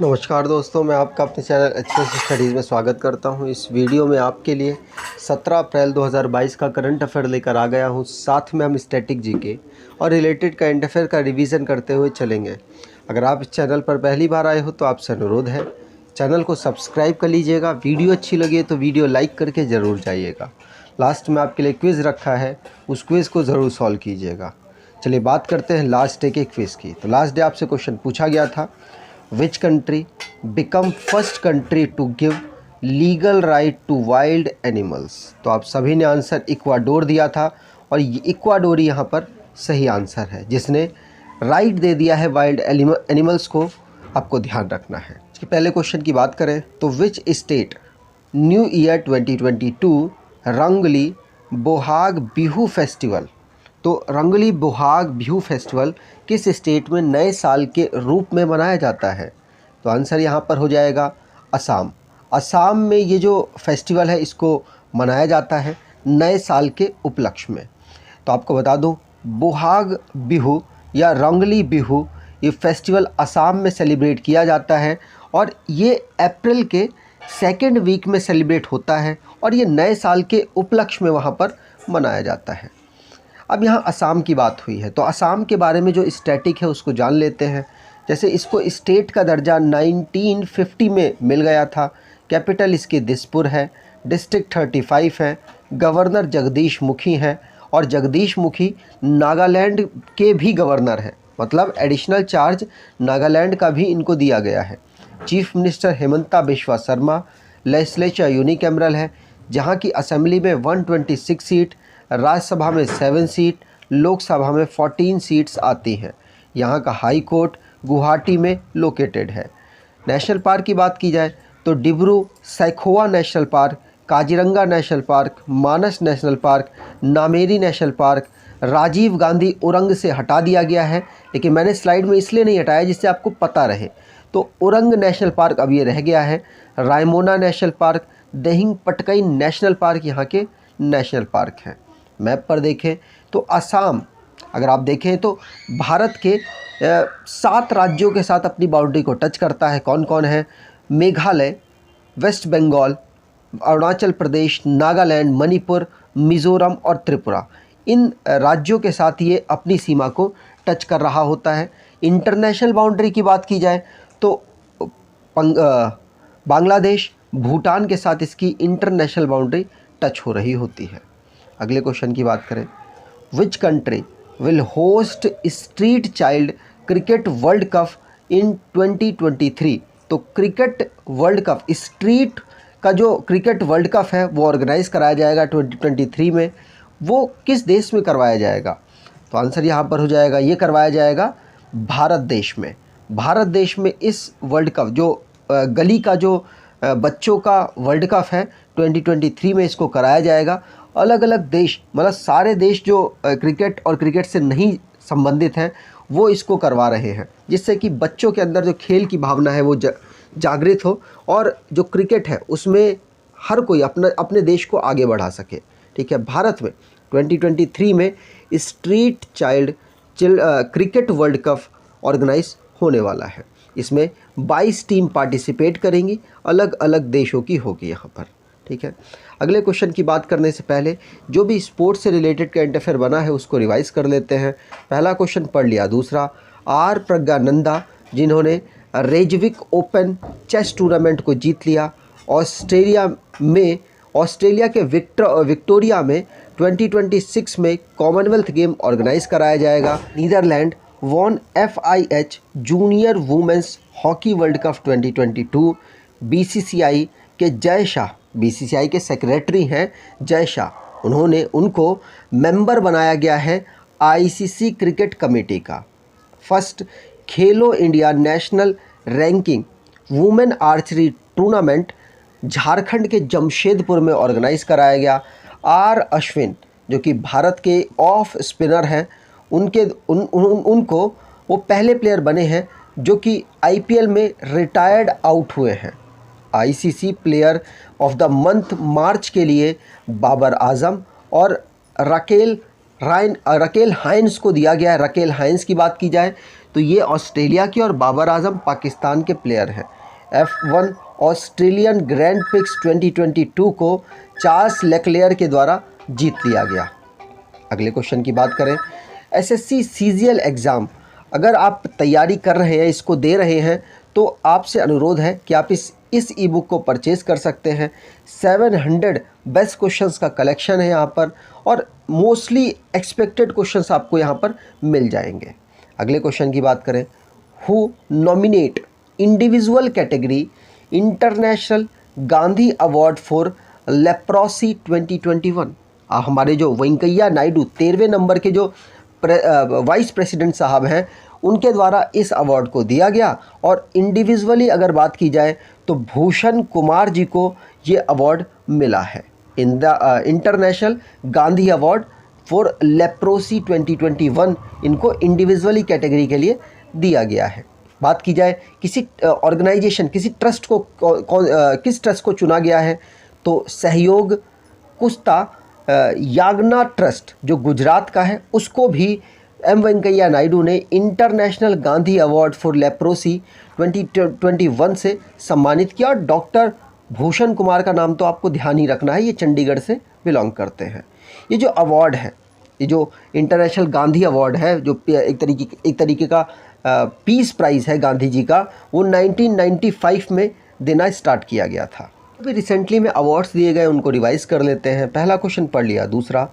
नमस्कार दोस्तों, मैं आपका अपने चैनल एक्सप्रेस स्टडीज़ में स्वागत करता हूं। इस वीडियो में आपके लिए 17 अप्रैल 2022 का करंट अफेयर लेकर आ गया हूं। साथ में हम स्टैटिक जीके और रिलेटेड करंट अफेयर का रिवीजन करते हुए चलेंगे। अगर आप इस चैनल पर पहली बार आए हो तो आपसे अनुरोध है, चैनल को सब्सक्राइब कर लीजिएगा। वीडियो अच्छी लगी तो वीडियो लाइक करके ज़रूर जाइएगा। लास्ट में आपके लिए क्विज़ रखा है, उस क्विज़ को ज़रूर सॉल्व कीजिएगा। चलिए बात करते हैं लास्ट डे के क्विज़ की। तो लास्ट डे आपसे क्वेश्चन पूछा गया था, Which country become first country to give legal right to wild animals? तो आप सभी ने आंसर इक्वाडोर दिया था और इक्वाडोर यहाँ पर सही आंसर है, जिसने राइट दे दिया है वाइल्ड एनिमल्स को। आपको ध्यान रखना है। इसके पहले क्वेश्चन की बात करें तो विच स्टेट न्यू ईयर 2022 रंगली बोहाग बिहू फेस्टिवल, तो रंगली बोहाग बिहू फेस्टिवल किस स्टेट में नए साल के रूप में मनाया जाता है? तो आंसर यहाँ पर हो जाएगा असम। असम में ये जो फेस्टिवल है इसको मनाया जाता है नए साल के उपलक्ष्य में। तो आपको बता दूँ, बोहाग बिहू या रंगली बिहू ये फेस्टिवल असम में सेलिब्रेट किया जाता है और ये अप्रैल के सेकेंड वीक में सेलिब्रेट होता है और ये नए साल के उपलक्ष्य में वहाँ पर मनाया जाता है। अब यहाँ असम की बात हुई है तो असम के बारे में जो स्टैटिक है उसको जान लेते हैं। जैसे इसको स्टेट का दर्जा 1950 में मिल गया था। कैपिटल इसकी दिसपुर है। डिस्ट्रिक्ट 35 है। गवर्नर जगदीश मुखी हैं और जगदीश मुखी नागालैंड के भी गवर्नर हैं, मतलब एडिशनल चार्ज नागालैंड का भी इनको दिया गया है। Chief minister Himanta Biswa Sarma. Legislature unicameral है, जहाँ की असेंबली में 126 सीट, राज्यसभा में 7 सीट, लोकसभा में 14 सीट्स आती हैं। यहाँ का हाई कोर्ट गुवाहाटी में लोकेटेड है। नेशनल पार्क की बात की जाए तो Dibru Saikhowa national park, Kaziranga national park, Manas national park, Nameri national park Rajiv Gandhi Orang से हटा दिया गया है, लेकिन मैंने स्लाइड में इसलिए नहीं हटाया जिससे आपको पता रहे। तो उरंग नेशनल पार्क अब ये रह गया है। Raimona national park, दहिंग Patkai national park यहाँ के नेशनल पार्क हैं। मैप पर देखें तो असम, अगर आप देखें तो भारत के 7 राज्यों के साथ अपनी बाउंड्री को टच करता है। कौन कौन है? मेघालय, वेस्ट बंगाल, अरुणाचल प्रदेश, नागालैंड, मणिपुर, मिज़ोरम और त्रिपुरा। इन राज्यों के साथ ये अपनी सीमा को टच कर रहा होता है। इंटरनेशनल बाउंड्री की बात की जाए तो बांग्लादेश, भूटान के साथ इसकी इंटरनेशनल बाउंड्री टच हो रही होती है। अगले क्वेश्चन की बात करें, which country will host street child cricket world cup in 2023? तो क्रिकेट वर्ल्ड कप, स्ट्रीट का जो क्रिकेट वर्ल्ड कप है वो ऑर्गेनाइज कराया जाएगा 2023 में। वो किस देश में करवाया जाएगा? तो आंसर यहाँ पर हो जाएगा, ये करवाया जाएगा भारत देश में। भारत देश में इस वर्ल्ड कप, जो गली का जो बच्चों का वर्ल्ड कप है 2023 में इसको कराया जाएगा। अलग अलग देश, मतलब सारे देश जो क्रिकेट और क्रिकेट से नहीं संबंधित हैं वो इसको करवा रहे हैं, जिससे कि बच्चों के अंदर जो खेल की भावना है वो जागृत हो और जो क्रिकेट है उसमें हर कोई अपने देश को आगे बढ़ा सके। ठीक है, भारत में 2023 में street child cricket world cup organise होने वाला है। इसमें 22 टीम पार्टिसिपेट करेंगी, अलग अलग देशों की होगी यहाँ पर। ठीक है, अगले क्वेश्चन की बात करने से पहले जो भी स्पोर्ट्स से रिलेटेड करंट अफेयर बना है उसको रिवाइज कर लेते हैं। पहला क्वेश्चन पढ़ लिया। दूसरा, आर प्रज्ञानंदा जिन्होंने रेजविक ओपन चेस टूर्नामेंट को जीत लिया। ऑस्ट्रेलिया के विक्टोरिया में 2026 में कॉमनवेल्थ गेम ऑर्गेनाइज कराया जाएगा। Netherlands won FIH junior women's hockey world cup 2022। BCCI के जय शाह, BCCI के सेक्रेटरी हैं जय शाह, उनको मेंबर बनाया गया है ICC क्रिकेट कमेटी का। फर्स्ट खेलो India national ranking women archery tournament Jharkhand के जमशेदपुर में ऑर्गेनाइज कराया गया। R अश्विन जो कि भारत के ऑफ स्पिनर हैं, उनको वो पहले प्लेयर बने हैं जो कि IPL में रिटायर्ड आउट हुए हैं। ICC player of the month March के लिए बाबर आजम और रकेल हाइंस को दिया गया है। रकेल हाइंस की बात की जाए तो ये ऑस्ट्रेलिया के और बाबर आजम पाकिस्तान के प्लेयर हैं। F1 ऑस्ट्रेलियन ग्रैंड प्रिक्स 2022 को चार्ल्स लेक्लेयर के द्वारा जीत लिया गया। अगले क्वेश्चन की बात करें, SSC CGL एग्ज़ाम अगर आप तैयारी कर रहे हैं, इसको दे रहे हैं, तो आपसे अनुरोध है कि आप इस ई बुक को परचेज़ कर सकते हैं। 700 बेस्ट क्वेश्चंस का कलेक्शन है यहाँ पर और मोस्टली एक्सपेक्टेड क्वेश्चंस आपको यहाँ पर मिल जाएंगे। अगले क्वेश्चन की बात करें, who nominate individual category international Gandhi award for leprosy 2021। हमारे जो वेंकैया नायडू 13वें नंबर के जो वाइस प्रेसिडेंट साहब हैं, उनके द्वारा इस अवार्ड को दिया गया। और इंडिविजुअली अगर बात की जाए तो भूषण कुमार जी को ये अवार्ड मिला है। In the international Gandhi award for leprosy 2021 इनको इंडिविजुअली कैटेगरी के लिए दिया गया है। बात की जाए किसी ऑर्गेनाइजेशन, किसी ट्रस्ट को किस ट्रस्ट को चुना गया है, तो सहयोग कुस्ता याग्ना ट्रस्ट जो गुजरात का है, उसको भी एम वेंकैया नायडू ने international Gandhi award for leprosy 2021 से सम्मानित किया। और डॉक्टर भूषण कुमार का नाम तो आपको ध्यान ही रखना है, ये चंडीगढ़ से बिलोंग करते हैं। ये जो अवार्ड है, ये जो इंटरनेशनल गांधी अवार्ड है, जो एक तरीके का पीस प्राइज़ है गांधी जी का, वो 1995 में देना स्टार्ट किया गया था। अभी रिसेंटली में अवार्ड्स दिए गए, उनको रिवाइज़ कर लेते हैं। पहला क्वेश्चन पढ़ लिया। दूसरा,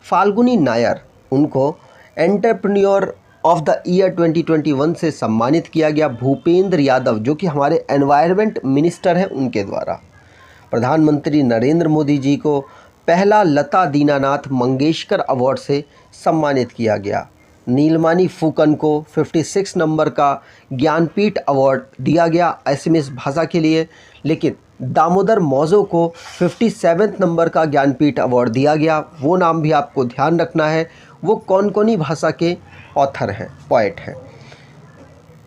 फाल्गुनी नायर, उनको एंटरप्रेन्योर ऑफ द ईयर 2021 से सम्मानित किया गया। भूपेंद्र यादव जो कि हमारे एनवायरनमेंट मिनिस्टर हैं, उनके द्वारा। प्रधानमंत्री नरेंद्र मोदी जी को पहला लता दीनानाथ मंगेशकर अवार्ड से सम्मानित किया गया। नीलमणि फुकन को 56 नंबर का ज्ञानपीठ अवार्ड दिया गया एसएमएस भाषा के लिए, लेकिन दामोदर मौजो को 57 नंबर का ज्ञानपीठ अवार्ड दिया गया। वो नाम भी आपको ध्यान रखना है, वो कोंकणी भाषा के ऑथर हैं, पोएट हैं।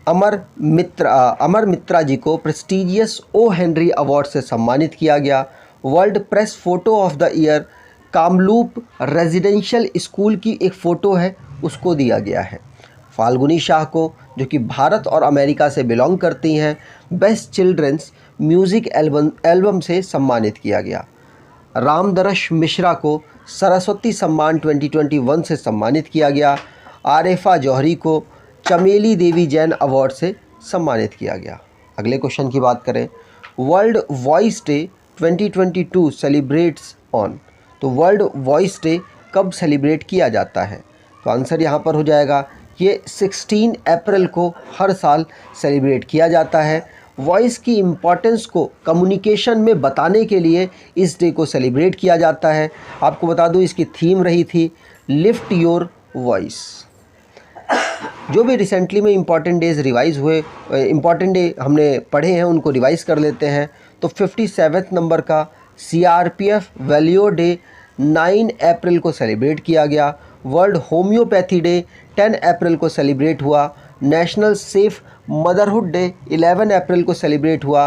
अमर मित्रा जी को प्रेस्टीजियस ओ हेनरी अवार्ड से सम्मानित किया गया। World press photo of the year Kamloops residential school की एक फ़ोटो है, उसको दिया गया है। फाल्गुनी शाह को, जो कि भारत और अमेरिका से बिलोंग करती हैं, बेस्ट चिल्ड्रंस म्यूज़िक एल्बम से सम्मानित किया गया। रामदर्श मिश्रा को सरस्वती सम्मान 2021 से सम्मानित किया गया। आरिफा जौहरी को चमेली देवी जैन अवार्ड से सम्मानित किया गया। अगले क्वेश्चन की बात करें, world voice day 2022 celebrates on, तो वर्ल्ड वॉइस डे कब सेलिब्रेट किया जाता है? तो आंसर यहाँ पर हो जाएगा, ये 16 अप्रैल को हर साल सेलिब्रेट किया जाता है। वॉइस की इम्पॉर्टेंस को कम्युनिकेशन में बताने के लिए इस डे को सेलिब्रेट किया जाता है। आपको बता दूँ, इसकी थीम रही थी लिफ्ट योर वॉइस। जो भी रिसेंटली में इम्पॉर्टेंट डेज़ रिवाइज़ हुए, इम्पॉर्टेंट डे हमने पढ़े हैं, उनको रिवाइज़ कर लेते हैं। तो 57 नंबर का CRPF वैल्यू डे 9 अप्रैल को सेलिब्रेट किया गया। वर्ल्ड होम्योपैथी डे 10 अप्रैल को सेलिब्रेट हुआ। नेशनल सेफ मदरहुड डे 11 अप्रैल को सेलिब्रेट हुआ।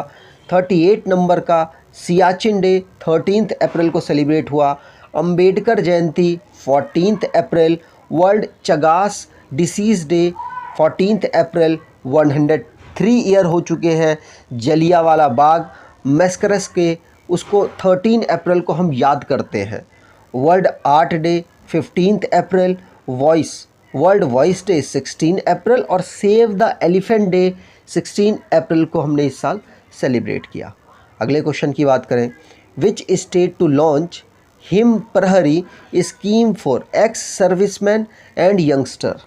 38 नंबर का सियाचिन डे 13 अप्रैल को सेलिब्रेट हुआ। अंबेडकर जयंती 14 अप्रैल। वर्ल्ड चगास डिसीज़ डे 14 अप्रैल। 103 ईयर हो चुके हैं जलियांवाला बाग मैस्करस के, उसको 13 अप्रैल को हम याद करते हैं। वर्ल्ड आर्ट डे 15 अप्रैल। वर्ल्ड वॉइस डे 16 अप्रैल और सेव द एलिफेंट डे 16 अप्रैल को हमने इस साल सेलिब्रेट किया। अगले क्वेश्चन की बात करें, which state to launch Him Prahari scheme for ex serviceman and youngster.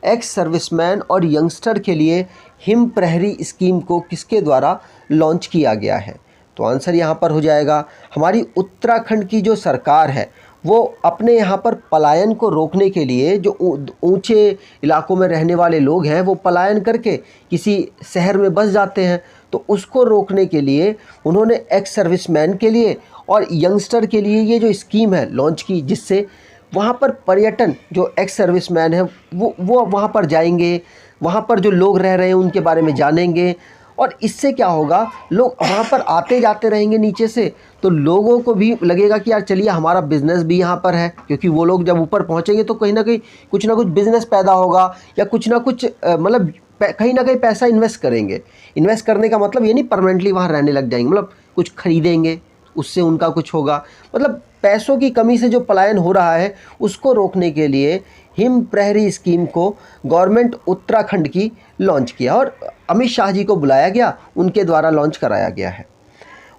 Ex serviceman और यंगस्टर के लिए हिम प्रहरी स्कीम को किसके द्वारा लॉन्च किया गया है? तो आंसर यहाँ पर हो जाएगा, हमारी उत्तराखंड की जो सरकार है, वो अपने यहाँ पर पलायन को रोकने के लिए, जो ऊंचे इलाकों में रहने वाले लोग हैं वो पलायन करके किसी शहर में बस जाते हैं, तो उसको रोकने के लिए उन्होंने एक्स सर्विसमैन के लिए और यंगस्टर के लिए ये जो स्कीम है लॉन्च की, जिससे वहाँ पर पर्यटन, जो एक्स सर्विसमैन है वो वहाँ पर जाएंगे, वहाँ पर जो लोग रह रहे हैं उनके बारे में जानेंगे, और इससे क्या होगा, लोग वहाँ पर आते जाते रहेंगे नीचे से, तो लोगों को भी लगेगा कि यार चलिए हमारा बिज़नेस भी यहाँ पर है, क्योंकि वो लोग जब ऊपर पहुँचेंगे तो कहीं ना कुछ बिज़नेस पैदा होगा, या कुछ ना कुछ मतलब कहीं ना कहीं पैसा इन्वेस्ट करेंगे। इन्वेस्ट करने का मतलब ये नहीं परमानेंटली वहाँ रहने लग जाएंगे, मतलब कुछ खरीदेंगे, उससे उनका कुछ होगा। मतलब पैसों की कमी से जो पलायन हो रहा है उसको रोकने के लिए हिम प्रहरी स्कीम को गवर्नमेंट उत्तराखंड की लॉन्च किया और अमित शाह जी को बुलाया गया, उनके द्वारा लॉन्च कराया गया है।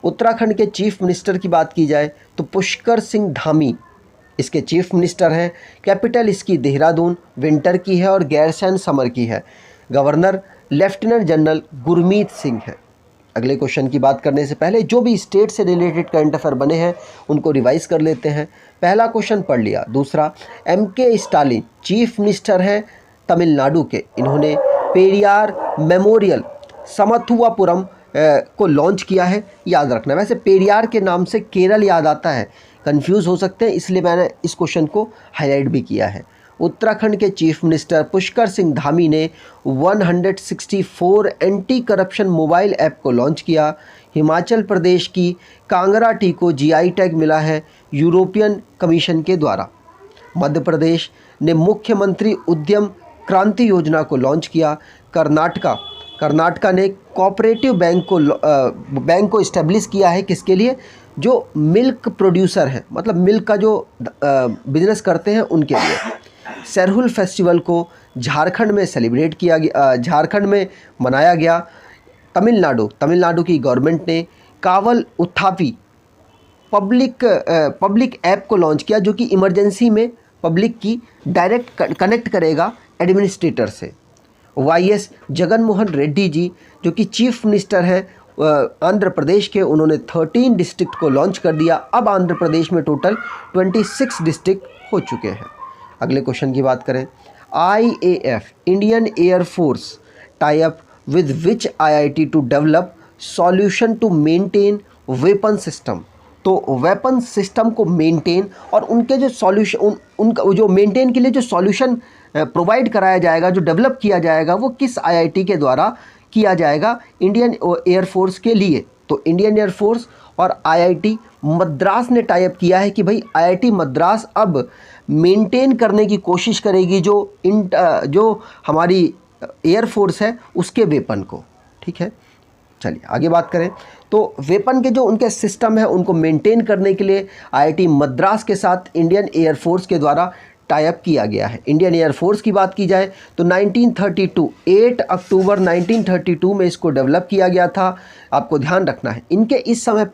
उत्तराखंड के चीफ मिनिस्टर की बात की जाए तो पुष्कर सिंह धामी इसके चीफ मिनिस्टर हैं। कैपिटल इसकी देहरादून विंटर की है और गैरसैंण समर की है। Governor lieutenant general Gurmeet Singh है। अगले क्वेश्चन की बात करने से पहले जो भी स्टेट से रिलेटेड करंट अफेयर बने हैं उनको रिवाइज कर लेते हैं। पहला क्वेश्चन पढ़ लिया। दूसरा, MK स्टालिन चीफ मिनिस्टर हैं तमिलनाडु के। इन्होंने पेरियार मेमोरियल समथुआपुरम को लॉन्च किया है, याद रखना। वैसे पेरियार के नाम से केरल याद आता है, कंफ्यूज हो सकते हैं, इसलिए मैंने इस क्वेश्चन को हाईलाइट भी किया है। उत्तराखंड के चीफ मिनिस्टर पुष्कर सिंह धामी ने 164 एंटी करप्शन मोबाइल ऐप को लॉन्च किया। हिमाचल प्रदेश की कांगड़ा टी को GI टैग मिला है यूरोपियन कमीशन के द्वारा। मध्य प्रदेश ने मुख्यमंत्री उद्यम क्रांति योजना को लॉन्च किया। कर्नाटका ने कोऑपरेटिव बैंक को इस्टेब्लिश किया है, किसके लिए, जो मिल्क प्रोड्यूसर हैं, मतलब मिल्क का जो बिजनेस करते हैं उनके लिए। सरहुल फेस्टिवल को झारखंड में सेलिब्रेट किया गया, झारखंड में मनाया गया। तमिलनाडु की गवर्नमेंट ने कावल उत्थापी पब्लिक ऐप को लॉन्च किया, जो कि इमरजेंसी में पब्लिक की डायरेक्ट कनेक्ट करेगा एडमिनिस्ट्रेटर से। YS जगनमोहन रेड्डी जी जो कि चीफ मिनिस्टर हैं आंध्र प्रदेश के, उन्होंने 13 डिस्ट्रिक्ट को लॉन्च कर दिया। अब आंध्र प्रदेश में टोटल 26 डिस्ट्रिक्ट हो चुके हैं। अगले क्वेश्चन की बात करें। IAF Indian air force tie up with which IIT to develop solution to maintain weapon system. तो वेपन सिस्टम को मेंटेन और उनके जो सॉल्यूशन उनका जो मेंटेन के लिए जो सॉल्यूशन प्रोवाइड कराया जाएगा, जो डेवलप किया जाएगा, वो किस IIT के द्वारा किया जाएगा, इंडियन एयरफोर्स के लिए। तो इंडियन एयरफोर्स और IIT मद्रास ने टाई अप किया है कि भाई IIT मद्रास अब मेंटेन करने की कोशिश करेगी जो हमारी एयरफोर्स है उसके वेपन को। ठीक है, चलिए आगे बात करें। तो वेपन के जो उनके सिस्टम है उनको मेंटेन करने के लिए IIT मद्रास के साथ इंडियन एयरफोर्स के द्वारा टाई अप किया गया है। इंडियन एयरफोर्स की बात की जाए तो 8 अक्टूबर 1932 में इसको डेवलप किया गया था। आपको ध्यान रखना है इनके इस समय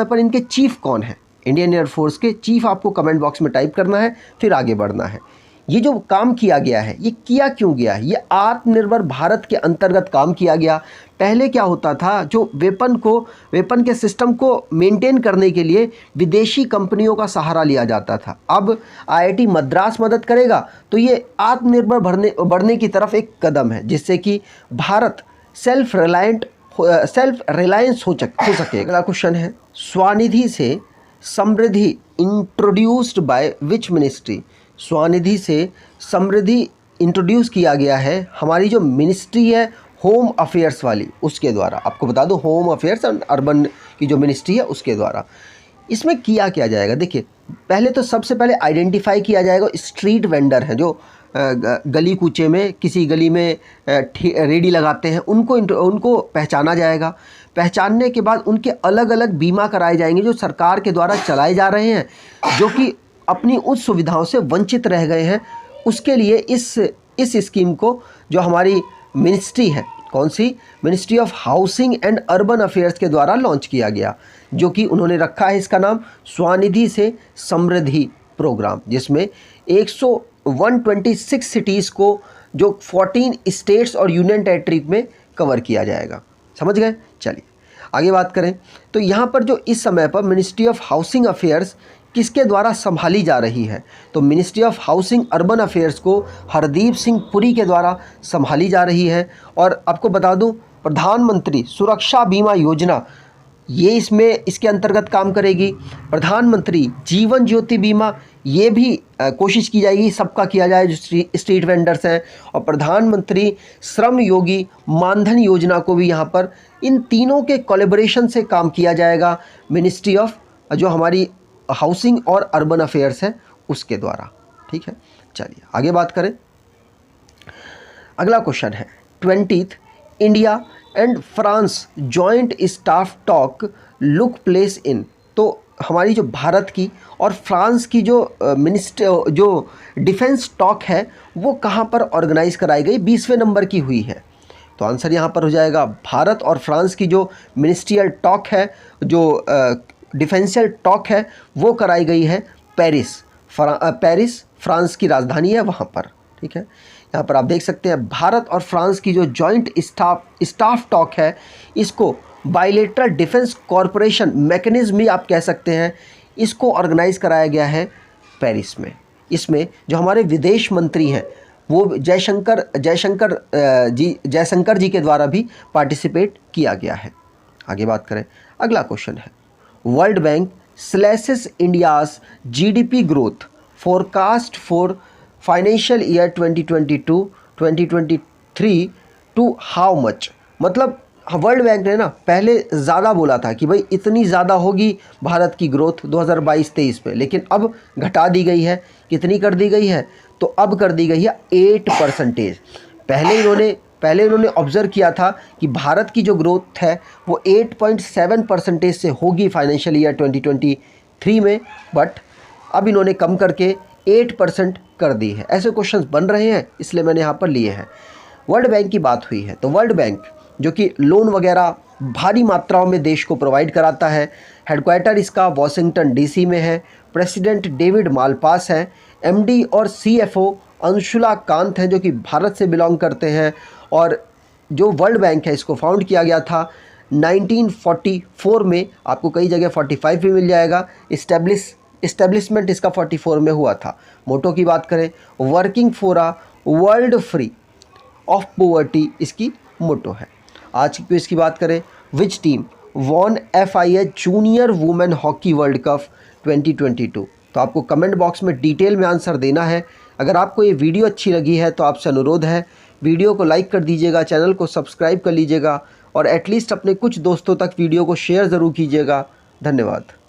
पर इनके चीफ कौन है, इंडियन एयरफोर्स के चीफ आपको कमेंट बॉक्स में टाइप करना है, फिर आगे बढ़ना है। ये जो काम किया गया है ये किया क्यों गया है, ये आत्मनिर्भर भारत के अंतर्गत काम किया गया। पहले क्या होता था, जो वेपन के सिस्टम को मेंटेन करने के लिए विदेशी कंपनियों का सहारा लिया जाता था। अब IIT मद्रास मदद करेगा तो ये आत्मनिर्भर बढ़ने की तरफ एक कदम है, जिससे कि भारत सेल्फ रिलायंस हो सके। अगला क्वेश्चन है, Svanidhi se Samriddhi introduced by which ministry. Svanidhi se Samriddhi introduce किया गया है हमारी जो मिनिस्ट्री है होम अफेयर्स वाली, उसके द्वारा। आपको बता दो, होम अफेयर्स एंड अर्बन की जो मिनिस्ट्री है उसके द्वारा। इसमें किया क्या जाएगा, देखिए पहले तो सबसे पहले आइडेंटिफाई किया जाएगा स्ट्रीट वेंडर है जो गली कूचे में किसी गली में रेडी लगाते हैं, उनको पहचाना जाएगा। पहचानने के बाद उनके अलग अलग बीमा कराए जाएंगे जो सरकार के द्वारा चलाए जा रहे हैं, जो कि अपनी उस सुविधाओं से वंचित रह गए हैं। उसके लिए इस स्कीम को जो हमारी मिनिस्ट्री है, कौन सी, ministry of housing and urban affairs के द्वारा लॉन्च किया गया, जो कि उन्होंने रखा है इसका नाम स्वनिधि से समृद्धि प्रोग्राम, जिसमें 126 सिटीज़ को जो 14 स्टेट्स और यूनियन टेरिटरी में कवर किया जाएगा। समझ गए। चलिए आगे बात करें तो यहाँ पर जो इस समय पर मिनिस्ट्री ऑफ हाउसिंग अफेयर्स किसके द्वारा संभाली जा रही है, तो ministry of housing urban affairs को हरदीप सिंह पुरी के द्वारा संभाली जा रही है। और आपको बता दूं, प्रधानमंत्री सुरक्षा बीमा योजना ये इसके अंतर्गत काम करेगी। प्रधानमंत्री जीवन ज्योति बीमा ये भी कोशिश की जाएगी सबका किया जाए जो स्ट्रीट वेंडर्स हैं। और प्रधानमंत्री श्रम योगी मानधन योजना को भी यहाँ पर इन तीनों के कोलैबोरेशन से काम किया जाएगा, मिनिस्ट्री ऑफ जो हमारी हाउसिंग और अर्बन अफेयर्स है उसके द्वारा। ठीक है, चलिए आगे बात करें। अगला क्वेश्चन है 20th India and France joint staff talk look place in. तो हमारी जो भारत की और फ्रांस की जो जो डिफेंस टॉक है वो कहाँ पर ऑर्गेनाइज कराई गई, 20वें नंबर की हुई है। तो आंसर यहाँ पर हो जाएगा भारत और फ्रांस की जो मिनिस्ट्रियल टॉक है, जो डिफेंशियल टॉक है वो कराई गई है पेरिस। पेरिस फ्रांस की राजधानी है वहाँ पर। ठीक है, यहाँ पर आप देख सकते हैं भारत और फ्रांस की जो जॉइंट स्टाफ टॉक है इसको बायलैटरल डिफेंस कॉरपोरेशन मैकेनिज्म भी आप कह सकते हैं, इसको ऑर्गेनाइज कराया गया है पेरिस में। इसमें जो हमारे विदेश मंत्री हैं वो जयशंकर जी के द्वारा भी पार्टिसिपेट किया गया है। आगे बात करें, अगला क्वेश्चन है World Bank slashes India's GDP growth forecast for financial year 2022-2023 to how much. मतलब वर्ल्ड बैंक ने ना पहले ज़्यादा बोला था कि भाई इतनी ज़्यादा होगी भारत की ग्रोथ 2022-23 में, लेकिन अब घटा दी गई है। कितनी कर दी गई है? तो अब कर दी गई है 8%। पहले इन्होंने ऑब्ज़र्व किया था कि भारत की जो ग्रोथ है वो 8.7% से होगी फाइनेंशियल ईयर 2023 में, बट अब इन्होंने कम करके 8% कर दी है। ऐसे क्वेश्चंस बन रहे हैं इसलिए मैंने यहाँ पर लिए हैं। वर्ल्ड बैंक की बात हुई है तो वर्ल्ड बैंक जो कि लोन वगैरह भारी मात्राओं में देश को प्रोवाइड कराता है, हेडक्वार्टर इसका वॉशिंगटन डीसी में है, प्रेसिडेंट डेविड मालपास हैं, एमडी और सीएफओ अंशुला कांत हैं जो कि भारत से बिलोंग करते हैं। और जो वर्ल्ड बैंक है इसको फाउंड किया गया था 1944 में, आपको कई जगह 45 भी मिल जाएगा। इस्टेब्लिशमेंट इसका 44 में हुआ था। मोटो की बात करें working for a world free of poverty इसकी मोटो है। आज की क्विज की बात करें, which team von FIH junior women hockey world cup 2022। तो आपको कमेंट बॉक्स में डिटेल में आंसर देना है। अगर आपको ये वीडियो अच्छी लगी है तो आपसे अनुरोध है वीडियो को लाइक कर दीजिएगा, चैनल को सब्सक्राइब कर लीजिएगा और एटलीस्ट अपने कुछ दोस्तों तक वीडियो को शेयर ज़रूर कीजिएगा। धन्यवाद।